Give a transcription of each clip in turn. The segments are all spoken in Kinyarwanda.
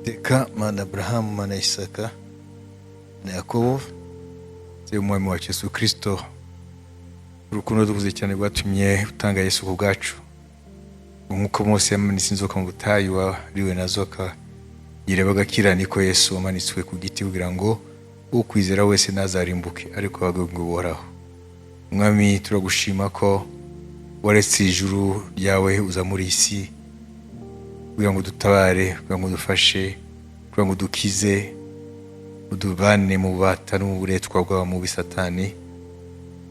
Uwiteka Mana Abrahamu, Mana Isaka na Yakobo, se umwami wacu Yesu Kristo, urukundo dukuze cyane rwatumye utanga Yesu ku bwacu. Nk'uko Mose yamanitse inzoka mu butayu wariwe na zoka yirebaga kira, niko Yesu wamanitswe ku giti kugira ngo ukwizera wese nazarimbuke ariko bagubwe buhoraho. Mwami, turagushima ko waretse ijuru ryawe uza muri isi kugira ngo dutabare, kugira ngo dufashe, kugira ngo dukize, uduvane mu bubata n'uburetwa bw'aba mu bisatani,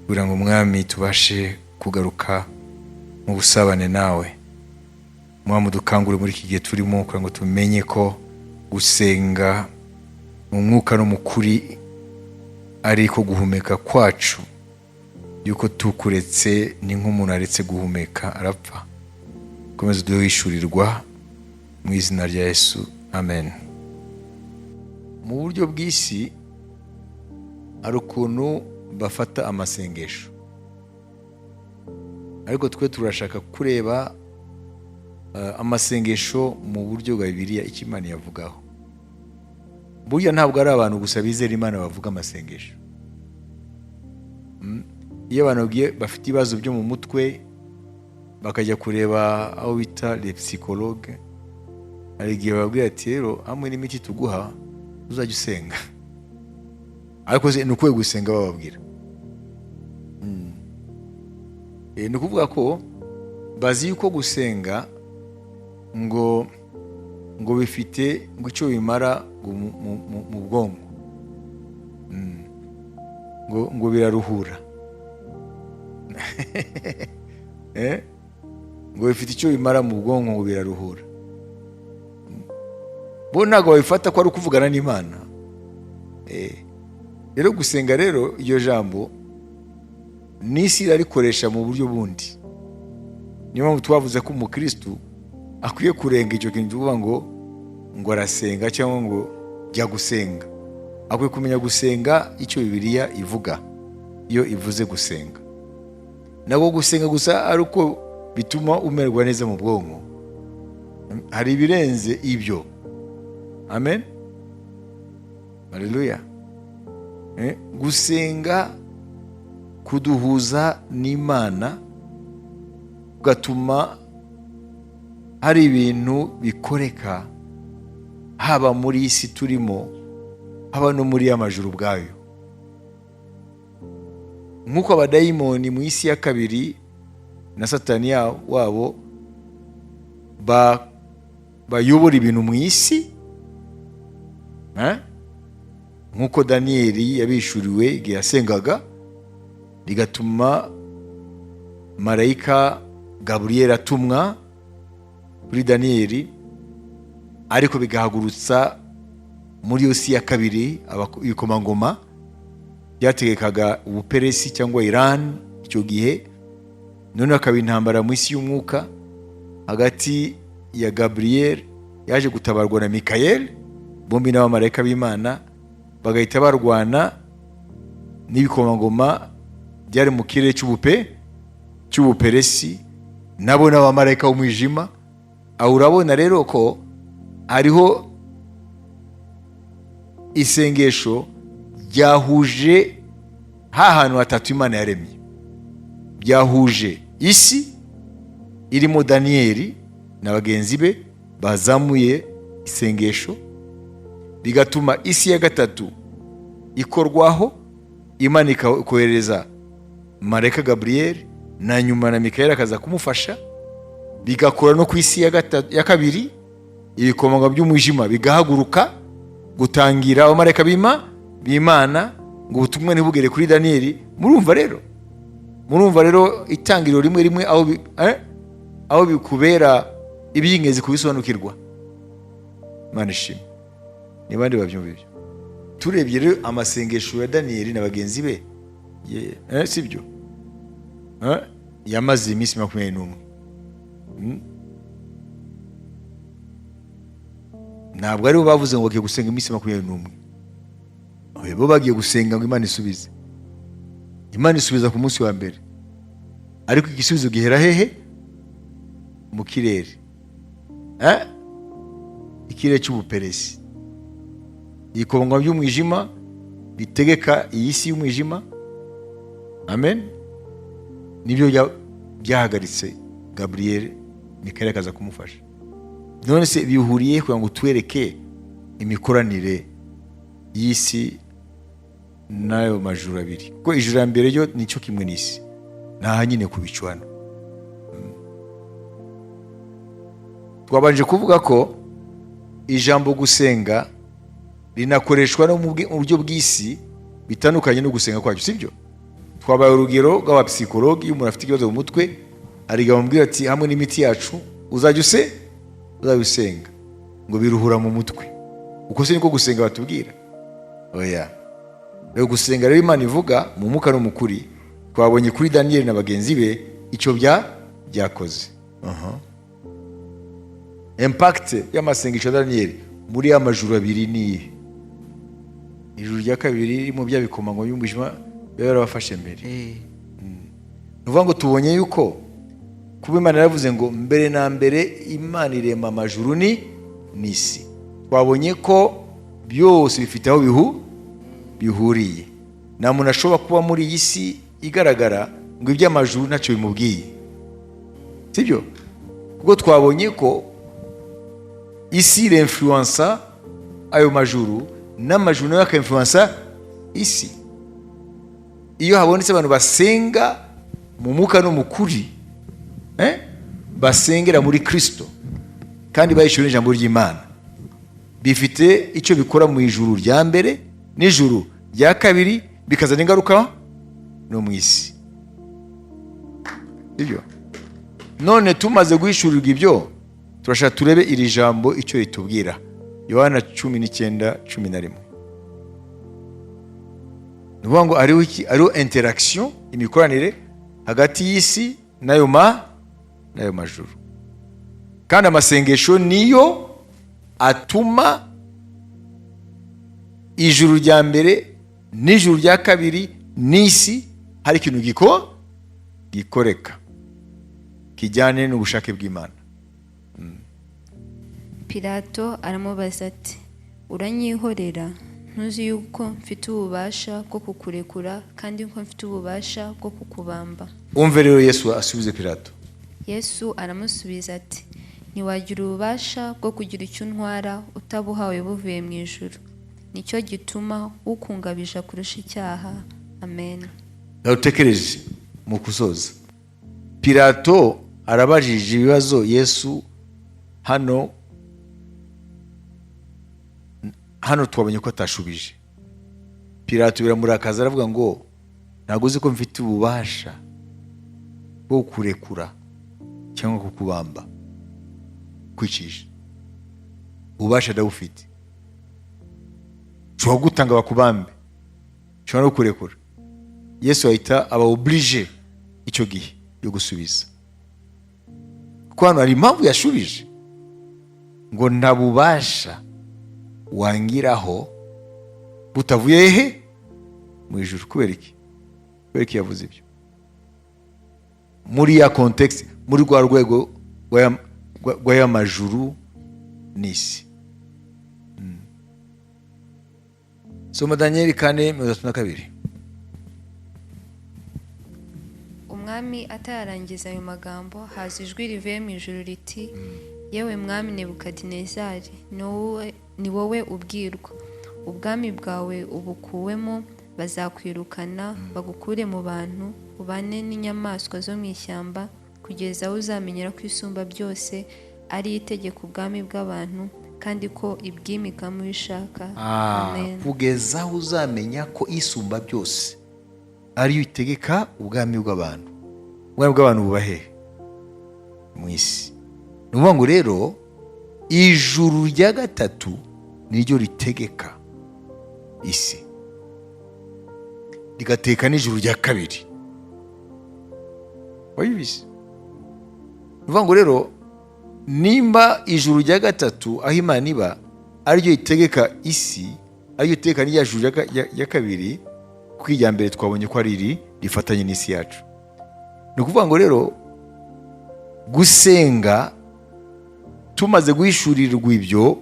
kugira ngo Mwami tubashe kugaruka mu busabane nawe. Mwami, dukangure muri iki gihe turimo kugira ngo tumenye ko gusenga mu mwuka no mu kuri ari ko guhumeka kwacu, yuko tukuretse ni nk'umuntu aretse guhumeka arapfa. Komeza duhishurirwa mu izina rya Yesu, amen. Mu buryo bw'isi hari ukuntu bafata amasengesho, ariko twe turashaka kureba amasengesho mu buryo bwa Bibiliya icyo Imana yavugaho. Burya ntabwo ari abantu gusa bizera Imana bavuga amasengesho. Iyo abantu bafite ibibazo byo mu mutwe bakajya kureba aho bita les psychologues, hari igihe bababwira ati rero hamwe n'imiti tuguha uzajya usenga, ariko ni ukuwe gusenga bababwira. Ni ukuvuga ko bazi yuko gusenga ngo bifite ngo icyo bimara mu bwonko, ngo biraruhura ngo bifite icyo bimara mu bwonko, ngo biraruhura. Bo ntabwo babifata ko ari ukuvugana n'Imana. Rero gusenga, rero iryo jambo n'isi irarikoresha mu buryo bundi. Niyo mpamvu twavuze ko umukristo akwiye kurenga icyo kintu tuvuga ngo arasenga cyangwa ngo jya gusenga. Akwiye kumenya gusenga icyo Bibiliya ivuga iyo ivuze gusenga. Ntabwo gusenga gusa ari uko bituma umererwa neza mu bwonko, hari ibirenze ibyo. Amen, haleluya. Gusenga kuduhuza n'Imana, ugatuma hari ibintu bikoreka, haba muri isi turimo, haba no muri y'amajuru ubwayo. Nk'uko abadayimoni mu isi ya kabiri na satani wabo bayobora ibintu mu isi, nk'uko Daniyeli yabishuriwe igihe yasengaga, bigatuma marayika Gaburiyeli atumwa kuri Daniyeli, ariko bigahagurutsa muri iyo si ya kabiri ibikomangoma byategekaga Ubuperesi cyangwa Iran icyo gihe. None hakaba intambara mu isi y'umwuka hagati ya Gaburiyeli yaje gutabarwa na Mikayeli, bombi n'abamarayika b'Imana, bagahita barwana n'ibikomangoma byari mu kirere cy'Ubuperesi, nabo n'abamarayika b'umwijima. Aho urabona rero ko hariho isengesho ryahuje hantu hatatu Imana yaremye. Byahuje isi irimo Daniyeli na bagenzi be bazamuye isengesho, bigatuma isi ya gatatu ikorwaho, Imana ikohereza marayika Gaburiyeli na nyuma na Mikayeli akaza kumufasha, bigakora no ku isi ya kabiri ibikomangoma by'umwijima bigahaguruka gutangira abamarayika b'Imana ngo ubutumwa ntibugere kuri Daniyeli. Murumva rero itangiriro rimwe aho bikubera iby'ingenzi kubisobanukirwa. Imana ishimwe. Ni bandi babyumva ibyo. Turebye rero amasengesho ya Daniyeli na bagenzi be, sibyo, yamaze iminsi 21. Ntabwo ari bo bavuze ngo bagiye gusenga iminsi 21. Bo bagiye gusenga ngo Imana isubize. Imana isubiza ku munsi wa mbere, ariko igisubizo gihera hehe? Mu kirere. ikirere cy'ubuperesi, ibikomangoma by'umwijima bitegeka iyi si y'umwijima. Amen. Nibyo byahagaritse Gabriel, Mikayeli akaza kumufasha. None se bihuriye kugira ngo twereke imikoranire y'isi n'ayo majuru abiri, kuko ijuru ya mbere ryo nicyo kimwe n'isi, nta nyine kubicwana. Twabanje kuvuga ko ijambo gusenga rinakoreshwa no mu buryo bw'isi bitandukanye no gusenga kwacu, sibyo? Twabaye urugero rw'abapsikologi. Iyo umuntu afite ikibazo mu mutwe ariga bamubwira ati hamwe n'imiti yacu uzajya usenga ngo biruhura mu mutwe. Uko se niko gusenga batubwira? Oya. Rero gusenga rero Imana ivuga mu mwuka no mu kuri, twabonye kuri Daniel na bagenzi be icyo byakoze. Impact y'amasengesho ya Daniel muri amajuru abiri ni ijuru rya kabiri mu bya bikomangoma by'umwijima yarabafashe mbere. Nuvuga ngo tubonye yuko kuba Imana yaravuze ngo mbere na mbere Imana irema amajuru n'isi. Twabonye ko byose bifite aho bihuriye. Nta muntu ashobora kuba muri iyi si igaragara ngo iby'amajuru ntacyo bimubwiye, sibyo? Kuko twabonye ko isi irinfluensa ayo majuru, n'amajuru nayo akainfluensa isi. Iyo habonetse abantu basenga mu mwuka no mu kuri, basengera muri Kristo kandi bayishura ijambo ry'Imana, bifite icyo bikora mu ijuru rya mbere n'ijuru rya kabiri, bikazana ingaruka no mu isi. Ibyo none tumaze guhishurirwa ibyo, turashaka turebe iri jambo icyo ritubwira. Yohana 19:11. Nuvuga ngo ariho interaction, imikoranire hagati y'isi n'ayo majuru. Kandi amasengesho niyo atuma ijuru rya mbere n'ijuru rya kabiri n'isi hari ikintu gikoreka kijyane n'ubushake bw'Imana. Pilato aramubaza ati, uranyihorera? Ntuzi yuko mfite ububasha bwo kukurekura kandi ko mfite ububasha bwo kukubamba? Umve rero Yesu asubize Pilato. Yesu aramusubiza ati, ntiwagira ububasha bwo kugira icyo untwara utabuhawe buvuye mu ijuru. Nicyo gituma ukungabisha kurusha icyaha. Amen. Utekereje mu kusoza, Pilato arabajije ibibazo Yesu hano twabonye ko atashubije. Pilato biramurakaza, aravuga ngo ntabwo uzi ko mfite ububasha bwo kurekura cyangwa kukubamba, kwicisha. Ububasha ndabufite, nshobora gutanga bakubambe, nshobora no kurekura. Yesu ahita aba oblige icyo gihe yo gusubiza, kuko hano hari impamvu yashubije ngo nta bubasha wangiraho butavuye he mu ijuru. Kubera iki yavuze ibyo? Muri ya context, muri rwa rwego rw'aya majuru n'isi. Soma Daniel 4:32. Umwami atararangiza ayo magambo, haza ijwi rivuye mu ijuru riti, yewe mwami Nebukadinezari, ni wowe ubwirwa. Ubwami bwawe ubukuwemo, bazakwirukana bagukure mu bantu, ubane n'inyamaswa zo mu ishyamba, kugeza aho uzamenyera ko isumba byose ari itegeka ubwami bw'abantu, kandi ko ibwimikamo bishaka. Amen. Kugeza aho uzamenya ko isumba byose ari itegeka ubwami bw'abantu. Ubwami bw'abantu buba hehe? Mu isi. Ni ukuvuga ngo rero ijuru rya gatatu niryo ritegeka isi, rigateka n'ijuru rya kabiri. Wabizi? Ni ukuvuga ngo rero nimba ijuru rya gatatu aho Imana iba ariryo ritegeka isi, ariryo ritegeka n'irya juru rya kabiri, kuko irya mbere twabonye ko ari rifatanye n'isi yacu. Ni ukuvuga ngo rero gusenga tumaze guhishurirwa ibyo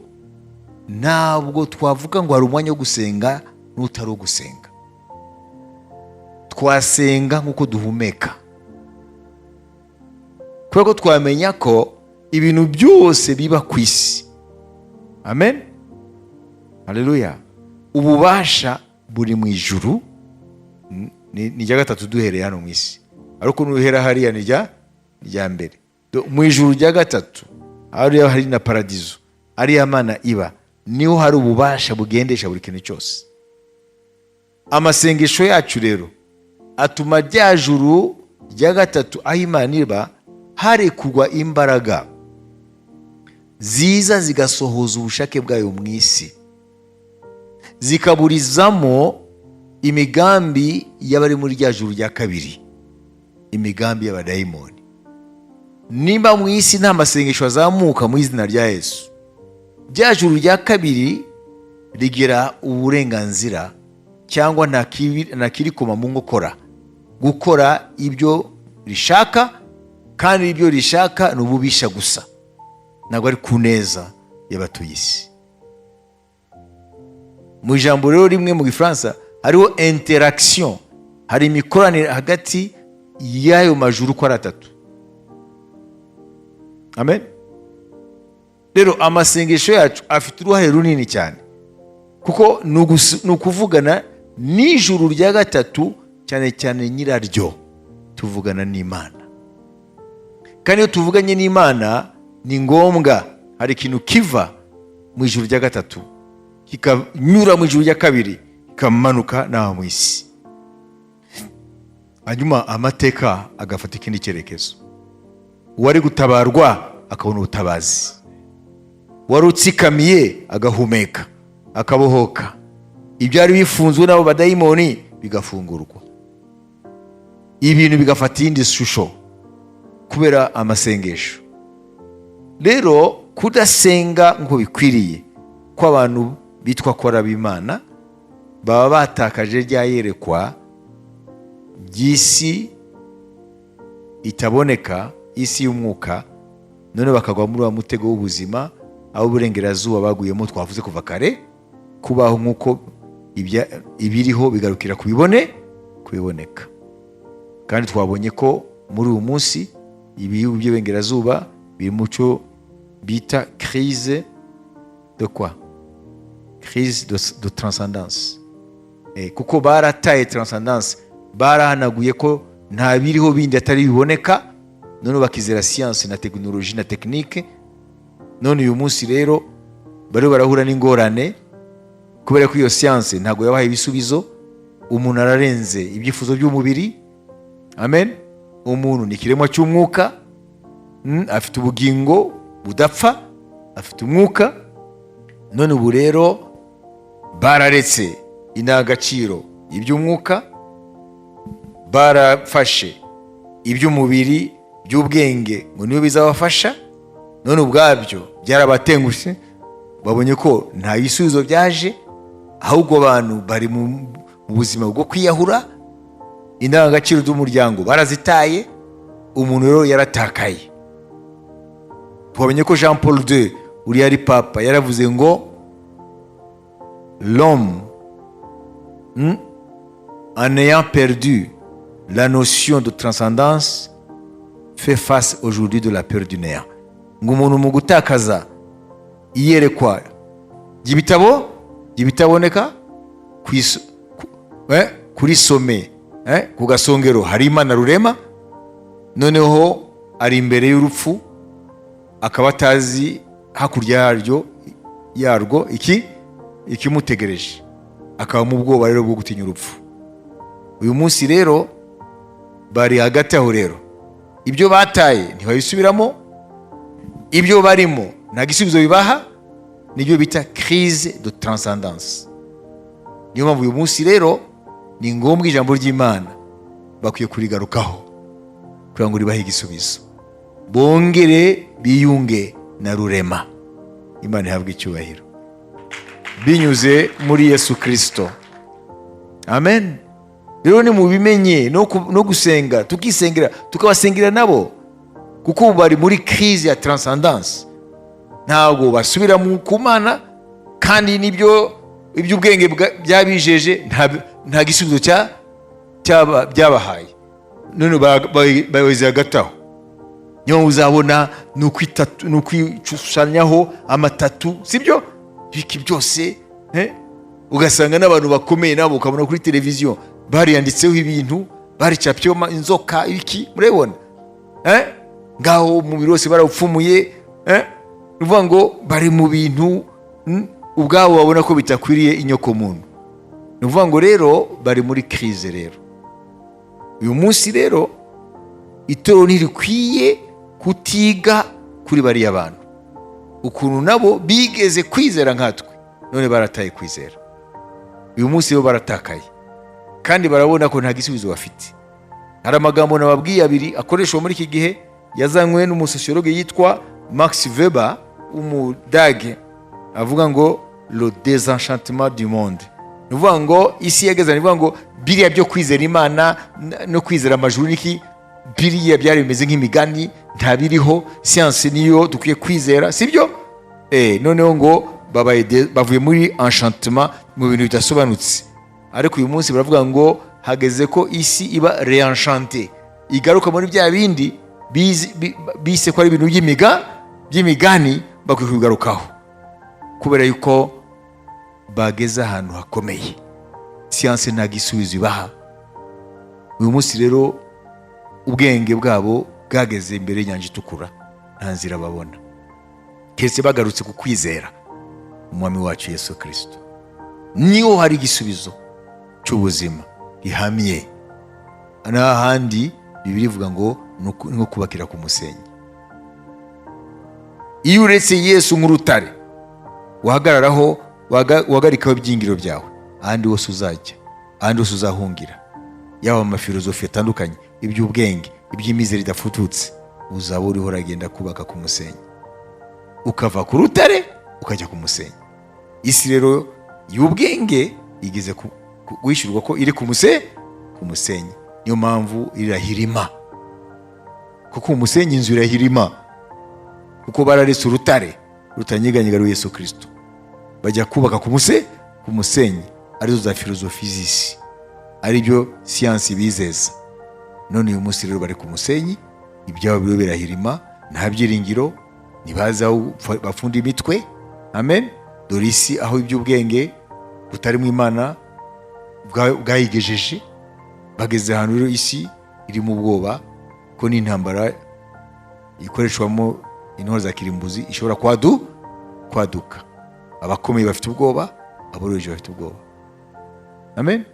ntabwo twavuga ngo hari umwanya wo gusenga n'utari wo gusenga. Twasenga nk'uko duhumeka, kubera ko twamenya ko ibintu byose biba ku isi. Amen, haleluya. Ububasha buri mu ijuru, ni rya gatatu duhereye hano mu isi, ariko nuhera hariya ni rya mbere. Mu ijuru rya gatatu hariya hari na paradizo, hariya Mana iba, niho hari ububasha bugendesha buri kintu cyose. Amasengesho yacu rero atuma rya juru rya gatatu aho Imana iba harekurwa imbaraga ziza zigasohoza ubushake bwayo mu isi, zikaburizamo imigambi y'abari muri rya juru rya kabiri, imigambi y'abadayimoni. Nimba mu isi nta masengesho azamuka mu izina rya Yesu, rya juru rya kabiri rigira uburenganzira cyangwa ntakirikoma mu nkokora gukora ibyo rishaka, kandi ibyo rishaka ni ububisha gusa, ntabwo ari ku neza y'abatuye isi. Mu ijambo rero rimwe mu Gifaransa hariho interaction, hari imikoranire hagati y'ayo majuru uko ari atatu. Amen. Rero amasengesho yacu afite uruhare runini cyane, kuko ni ukuvugana n'ijuru rya gatatu, cyane cyane nyiraryo. Tuvugana n'Imana, kandi iyo tuvuganye n'Imana ni ngombwa hari ikintu kiva mu ijuru rya gatatu kikanyura mu ijuru rya kabiri kikamanuka naho mu isi, hanyuma amateka agafata ikindi cyerekezo. Uwari gutabarwa akabona ubutabazi, wari utsikamiye agahumeka akabohoka, ibyari bifunzwe n'abo badayimoni bigafungurwa, ibintu bigafata iyindi shusho kubera amasengesho. Rero kudasenga nk'uko bikwiriye kw'abantu bitwa ko ari ab'Imana baba batakaje rya yerekwa ry'isi itaboneka, isi y'umwuka, none bakagwa muri wa mutego w'ubuzima aho uburengerazuba baguyemo twavuze kuva kare, kubaho nk'uko ibiriho bigarukira kubiboneka. Kandi twabonye ko muri uyu munsi ibihugu by'uburengerazuba biri mu cyo bita crise de quoi? Crise de transcendance. Kuko barataye transcendance, barahanaguye ko nta biriho bindi atari biboneka, none bakizera science na technologie na technique. None uyu munsi rero bari barahura n'ingorane kubera ko iyo science ntabwo yabahaye ibisubizo. Umuntu ararenze ibyifuzo by'umubiri. Amen. Umuntu ni kiremwa cy'umwuka, afite ubugingo budapfa, afite umwuka. None ubu rero bararetse indangagaciro iby'umwuka, barafashe iby'umubiri by'ubwenge ngo niyo bizabafasha. None ubwabyo byarabatengushye, babonye ko nta bisubizo byaje, ahubwo abantu bari mu buzima bwo kwiyahura. Indangagaciro z'umuryango barazitaye, umuntu rero yaratakaye. Twabonye ko Jean Paul II uriya ari papa yaravuze ngo l'homme en ayant perdu la notion de transcendance fait face aujourd'hui de la peur du néant. Ngo umuntu mu gutakaza iyerekwa ry'ibitaboneka kuri some ku gasongero hari Imana rurema, noneho ari imbere y'urupfu akaba atazi hakurya yarwo ikimutegereje, akaba mu bwoba rero bwo gutinya urupfu. Uyu munsi rero bari hagati aho rero, ibyo bataye ntibabisubiramo, ibyo barimo nta gisubizo bibaha, nibyo bita crise de transcendance. Niyo mpamvu uyu munsi rero ni ngombwa ijambo ry'Imana bakwiye kurigarukaho kugira ngo ribahe igisubizo, bongere biyunge na rurema. Imana ihabwe icyubahiro binyuze muri Yesu Kristo. Amen. Rero ni mubimenye no gusenga, tukisengera, tukabasengera nabo, kuko bari muri crise ya transcendance. Ntabwo basubira mu kumana kandi nibyo iby'ubwenge byabijeje nta gisubizo byabahaye, none bayobozi hagati aho. Niyo uzabona ni ukwishushanyaho amatatu, sibyo biki byose, ugasanga n'abantu bakomeye nabo ukabona kuri televiziyo bariyanditseho ibintu, baricapyeho inzoka ibiki, murabibona ngaho umubiri wose barawupfumuye. Uvuga ngo bari mu bintu ubwabo babona ko bitakwiriye inyoko muntu. Ni ukuvuga ngo rero bari muri crise. Rero uyu munsi rero itorero ntirikwiye kutiga kuri bariya bantu, ukuntu nabo bigeze kwizera nkatwe, none barataye kwizera. Uyu munsi bo baratakaye kandi barabona ko nta gisubizo bafite. Hari amagambo nababwiye abiri akoreshwa muri iki gihe, yazanywe n'umusosiologe yitwa Max Weber umudage, avuga ngo le désenchantement du monde. Ni ukuvuga ngo isi yageze, ni ukuvuga ngo biriya byo kwizera Imana no kwizera amajuru niki, biriya byari bimeze nk'imigani, nta biriho. Siyansi niyo dukwiye kwizera, sibyo? Noneho ngo bavuye muri enchantement, mu bintu bidasobanutse. Ariko uyu munsi baravuga ngo hageze ko isi iba réenchantée, igaruka muri bya bindi bise ko ari ibintu by'imigani, bakwiye kugarukaho kubera yuko bageze ahantu hakomeye. Siyansi nta gisubizo ibaha. Uyu munsi rero ubwenge bwabo bwageze imbere y'inyanja itukura, nta nzira babona, kese bagarutse ku kwizera umwami wacu Yesu Kristo. Niho hari igisubizo cy'ubuzima gihamye. N'ahandi Bibiliya ivuga ngo nko kubakira ku musenyi. Iyo uretse Yesu nk'urutare wahagararaho, wagarikaho ibyingiro byawe, ahandi hose uzajya, ahandi hose uzahungira, yaba amafilozofi atandukanye, iby'ubwenge, iby'imizero idafututse, uzaba uriho uragenda kubaka ku musenyi, ukava ku rutare ukajya ku musenyi. Isi rero y'ubwenge igeze wishyurwa ko iri ku musenyi. Niyo mpamvu irahirima, kuko umusenyi inzu irahirima, kuko bararetse urutare rutanyeganyega rwa Yesu Kristo, bajya kubaka ku musenyi, arizo za filozofi z'isi, ari byo siyansi bizeza. None uyu munsi rero bari ku musenyi, ibyabo biro birahirima, nta byiringiro, ntibazi aho bafunda imitwe. Amen. Dore isi aho iby'ubwenge butari mu Imana bwayigejeje, bageze ahantu rero isi iri mu bwoba ko n'intambara ikoreshwamo intwaro za kirimbuzi ishobora kwaduka. Abakomeye bafite ubwoba, aboroheje bafite ubwoba. Amen.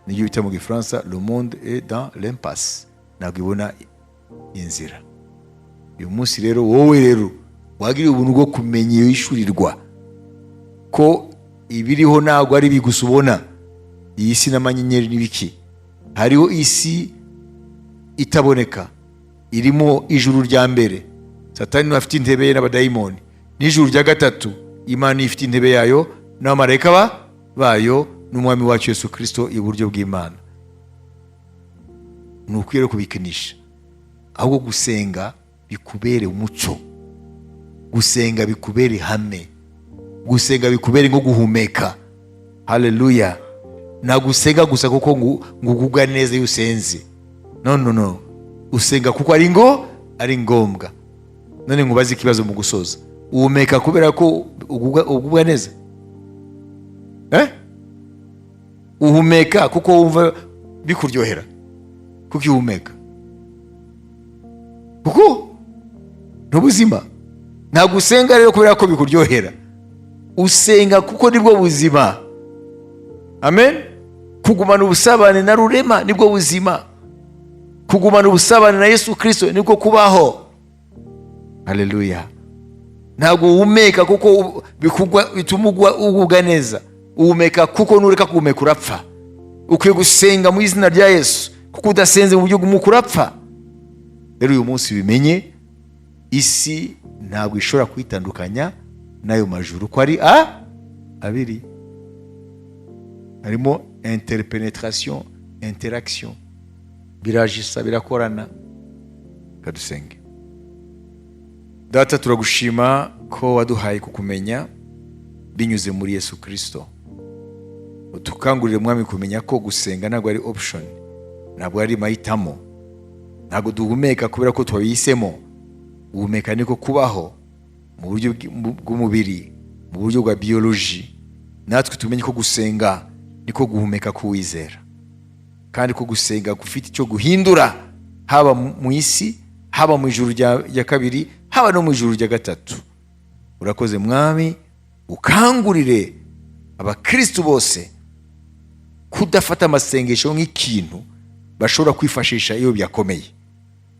Niyo bita mu Gifaransa le monde est dans l'impasse, ntabwo ibona inzira. Uyu munsi rero wowe rero wagiriye ubuntu bwo kumenya iyo ishurirwa ko ibiriho ntabwo ari bigusa ubona. Iyi si n'amanyenyeri n'ibiki, hariho isi itaboneka, irimo ijuru rya mbere, Satani afite intebe ye n'abadayimoni, n'ijuru rya gatatu Imana ifite intebe yayo n'abamarayika bayo, n'umwami wacu Yesu Kristo iburyo bw'Imana. Ni ukwiye kubikinisha, ahubwo gusenga bikubere umuco, gusenga bikubere ihame, gusenga bikubere nko guhumeka. Haleluya. Na gusenga gusa kuko ngugubwa neza iyo usenze, no, usenga kuko ari ngombwa. None nkubaze ikibazo mu gusoza, uhumeka kubera ko ugubwa neza? Uhumeka kuko wumva bikuryohera, kuko ihumeka kuko n'ubuzima. Ntabwo usenga rero kubera ko bikuryohera, usenga kuko nibwo buzima. Amen. Kugumana ubusabane na rurema nibwo buzima, kugumana ubusabane na Yesu Kristo nibwo kubaho. Haleluya. Ntabwo uhumeka kuko bituma ugubwa neza, uhumeka kuko nureka guhumeka urapfa. Ukwiye gusenga mu izina rya Yesu, kuko udasenze mu buryo bw'umwuka urapfa. Rero uyu munsi bimenye, isi ntabwo ishobora kwitandukanya n'ayo majuru ko ari abiri. Harimo interpenetration, interaction, birajisa, birakorana. Kadusenge. Data, turagushima ko waduhaye kukumenya, binyuze muri Yesu Kristo. Tukangurire mwami kumenya ko gusenga ntabwo ari option, ntabwo ari mahitamo, ntabwo duhumeka kubera ko twabihisemo. Guhumeka niko kubaho mu buryo bw'umubiri, mu buryo bwa biology. Natwe tumenye ko gusenga niko guhumeka k'uwizera, kandi ko gusenga gufite icyo guhindura, haba mu isi, haba mu ijuru rya kabiri, haba no mu ijuru rya gatatu. Urakoze mwami, ukangurire abakristo bose kudafata amasengesho nk'ikintu bashobora kwifashisha iyo byakomeye,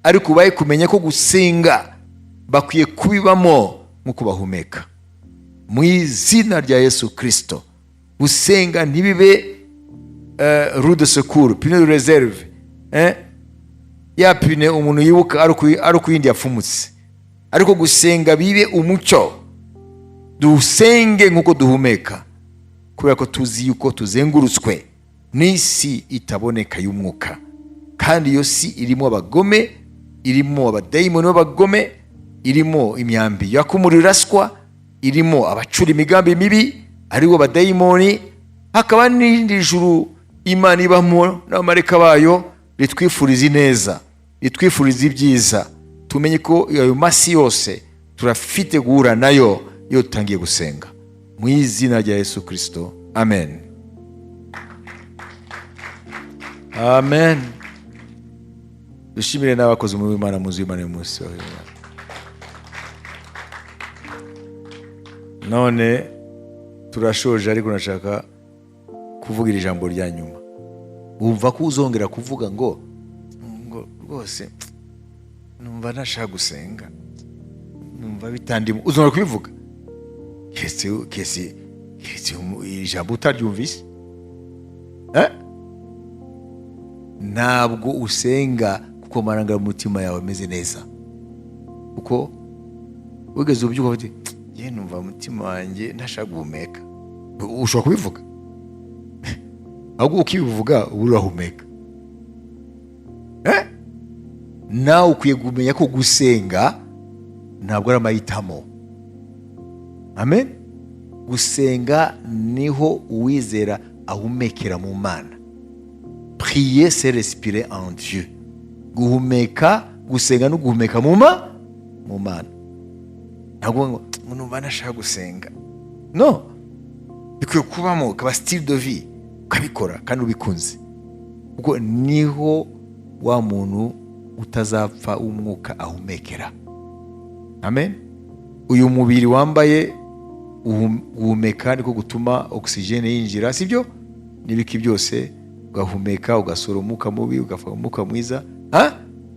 ariko ubaye kumenya ko gusenga bakwiye kubibamo nk'uko bahumeka. Mu izina rya Yesu Kristo, gusenga ntibibe roue de secours, pine de réserve, ya pine umuntu yibuka ari ku yindi yapfumutse, ariko gusenga bibe umucyo. Dusenge nk'uko duhumeka, kubera ko tuzi yuko tuzengurutswe n'isi itaboneka y'umwuka, kandi iyo si irimo abagome, irimo abadayimoni b'abagome, irimo imyambi yakumura iraswa, irimo abacura imigambi mibi aribo badayimoni. Hakaba n'irindi juru Imana ibamo n'abamarayika bayo ritwifuriza ineza, ritwifuriza ibyiza. Tumenye ko ayo masi yose turafite guhura nayo iyo tutangiye gusenga. Mu izina rya Yesu Kristo, amen. Amen. Dushimire n'abakozi mu Imana, muzi Imana y'umunsi wa none. Turashoje, ariko nashaka kuvugira ijambo rya nyuma. Wumva ko uzongera kuvuga ngo rwose numva nashaka gusenga, numva bitandimo, uzongera kubivuga. Kese ijambo utaryumvise, ntabwo usenga kuko amarangamutima yawe ameze neza, kuko wigeze ubyuka uti ye numva umutima wanjye ntashaka guhumeka. Ushobora kubivuga, ahubwo ukibivuga uba urahumeka. Nawe ukwiye kumenya ko gusenga ntabwo ari amahitamo. Amen. Gusenga niho uwizera ahumekera mu Mana. Prier c'est respirer en Dieu. Guhumeka, gusenga no guhumeka mu Mana. Ntabwo numva nashaka gusenga, no, bikwiye kubamo kaba style de vie, ukabikora kandi ubikunze, kuko niho wa muntu utazapfa umwuka ahumekera. Amen. Uyu mubiri wambaye uhumeka niko gutuma oxygene yinjira, sibyo? Nibiki byose ugahumeka, ugasora umwuka mubi, ugafata umwuka mwiza,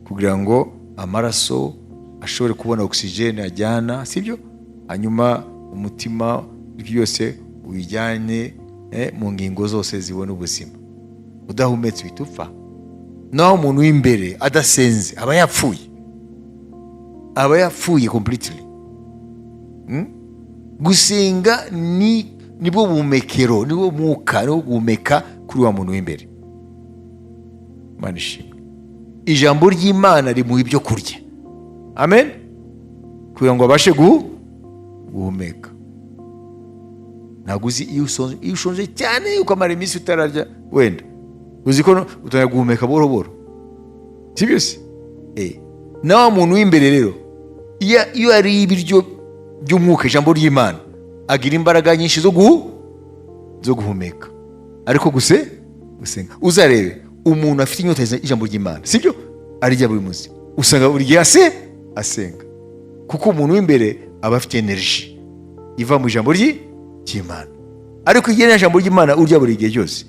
kugira ngo amaraso ashobore kubona oxygene ajyana, sibyo? Hanyuma umutima byose uyijyane mu ngingo zose zibona ubuzima. Udahumetse bitupfa. Naho umuntu w'imbere adasenze aba yapfuye completely. Gusenga nibwo buhumekero, nibwo mwuka, nibwo guhumeka kuri wa muntu w'imbere. Imana ishimwe. Ijambo ry'Imana rimuha ibyo kurya. Amen. Kugira ngo abashe guhumeka. Ntabwo uzi iyo ushonje cyane ukamara iminsi utararya, wenda uzi ko utangira guhumeka buhoro buhoro, sibyo se? Naho umuntu w'imbere rero, iyo ari ibiryo by'umwuka, ijambo ry'Imana, agira imbaraga nyinshi zo guhumeka. Ariko gusenga, uzarebe umuntu afite inyota y'ijambo ry'Imana, sibyo? Arya buri munsi, usanga buri gihe asenga, kuko umuntu w'imbere aba afite energy iva mu ijambo ry'Imana. Ariko igihe n'ijambo ry'Imana urya buri gihe cyose,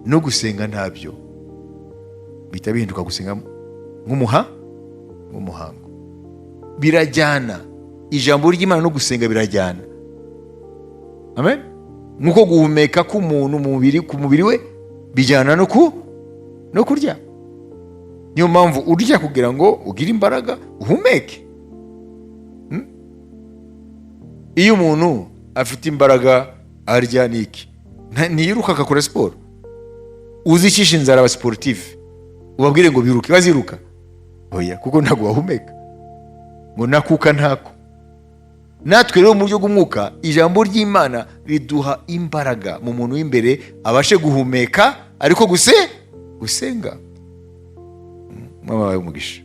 no gusenga ntabyo, bihita bihinduka gusenga nk'umuhango. Birajyana, ijambo ry'Imana no gusenga birajyana. Amen. Nkuko guhumeka k'umuntu ku mubiri we bijyana no kurya. Niyo mpamvu urya kugira ngo ugire imbaraga, uhumeke. Iyo umuntu afite imbaraga arya niki, ntiyiruka akakora siporo. Uzikisha inzara aba sportif, ubabwire ngo biruke, baziruka? Oya, kuko ntabwo wahumeka. Ngo nakuka ntako. natwe rero mu buryo bw'umwuka ijambo ry'Imana riduha imbaraga mu muntu w'imbere abashe guhumeka ariko gusenga. Mama wawe umugisha.